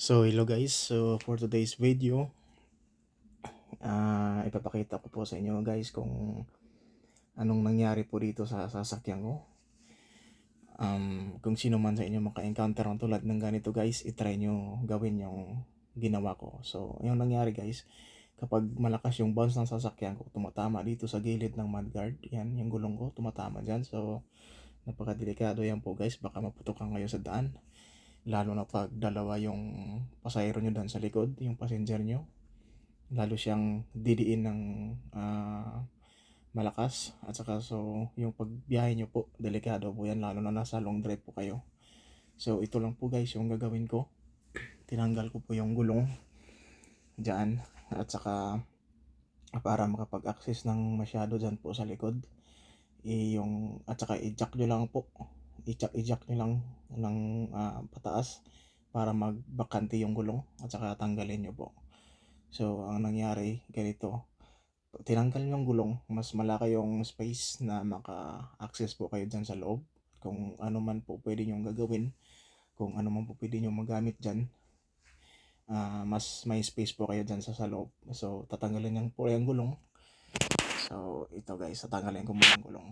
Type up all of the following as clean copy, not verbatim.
So hello guys, so for today's video, ipapakita ko po sa inyo guys kung anong nangyari po dito sa sasakyan ko. Kung sino man sa inyo maka-encounter ng tulad ng ganito guys, itry nyo gawin yung ginawa ko. So yung nangyari guys, kapag malakas yung bounce ng sasakyan ko, tumatama dito sa gilid ng mudguard, yan yung gulong ko, tumatama dyan. So napakadelikado yan po guys, baka maputukan kayo sa daan. Lalo na pag dalawa yung pasahero nyo doon sa likod, yung passenger nyo, lalo siyang didiin ng malakas. At saka so yung pagbiyahe nyo po, delikado po yan, lalo na nasa long drive po kayo. So ito lang po guys yung gagawin ko. Tinanggal ko po yung gulong dyan, at saka para makapag-access ng masyado dyan po sa likod, at saka i-jack nyo lang po, i-jack nyo lang ng pataas para magbakante yung gulong, at saka tanggalin nyo po. So ang nangyari ganito, tinanggal yung gulong, mas malaki yung space na maka-access po kayo dyan sa loob. Kung ano man po pwede nyo gagawin, kung ano man po pwede nyo magamit dyan, mas may space po kayo dyan sa loob. So tatanggalin nyo po yung gulong. So ito guys, tatanggalin ko muna yung gulong.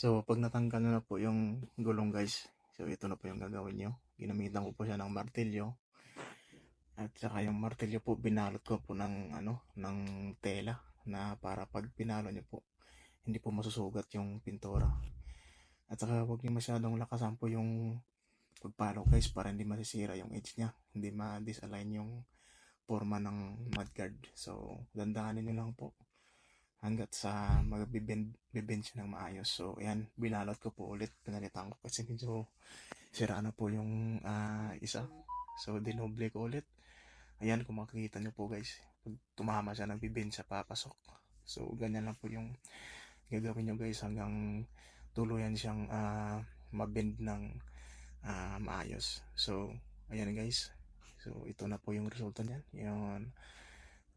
So pag natanggal na po yung gulong guys, so ito na po yung gagawin nyo. Ginamitan ko po siya ng martilyo. At saka yung martilyo po, binalot ko po ng tela, na para pag pinalo nyo po, hindi po masusugat yung pintura. At saka huwag nyo masyadong lakasan po yung pagpalo guys, para hindi masisira yung edge nya, hindi ma-disalign yung forma ng mudguard. So dandahanin nyo lang po hanggat sa magbibend siya ng maayos. So ayan, binalot ko po ulit, pinalitan ko kasi medyo sira na po yung isa. So dinoble ko ulit. Ayan, kung makikita nyo po guys, pag tumama siya, nagbibend siya papasok. So ganyan lang po yung gagawin nyo guys, hanggang tuluyan siyang mabend ng maayos. So ayan guys, so ito na po yung resulta niyan. Yun,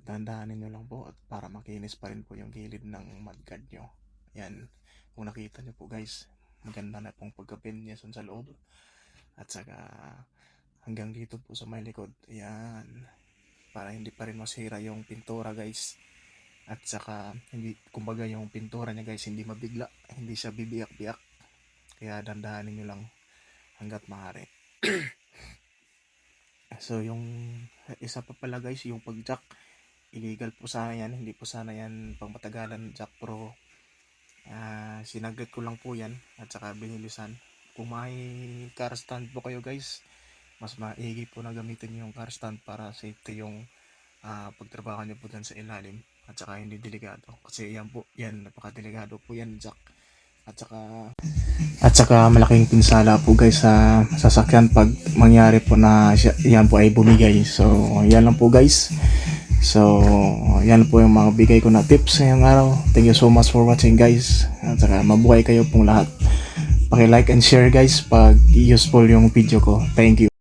dandahanin nyo lang po at para makinis pa rin po yung gilid ng mudguard nyo. Yan, kung nakita nyo po guys, maganda na pong pagka-bend niya sa loob. At saka hanggang dito po sa may likod. Yan, para hindi pa rin masira yung pintura guys. At saka hindi, kumbaga yung pintura niya guys, hindi mabigla, hindi siya bibiyak-biyak. Kaya dandahanin nyo lang hanggat maaari. So yung isa pa pala guys, yung pag-jack, illegal po sana yan, hindi po sana yan pang matagalan jack pro. Sinaglit ko lang po yan at saka binilisan. Kung may car stand po kayo guys, mas maigi po na gamitin yung car stand para safety yung pagtrabaho nyo po dyan sa ilalim, at saka hindi delikado. Kasi yan po, yan, napakadelikado po yan jack. At saka malaking pinsala po guys sa sasakyan pag mangyari po na yan po ay bumigay. So yan lang po guys. So yan po yung mga bigay ko na tips ngayong araw. Thank you so much for watching guys. At saka mabuhay kayo pong lahat. Paki-like and share guys pag useful yung video ko. Thank you.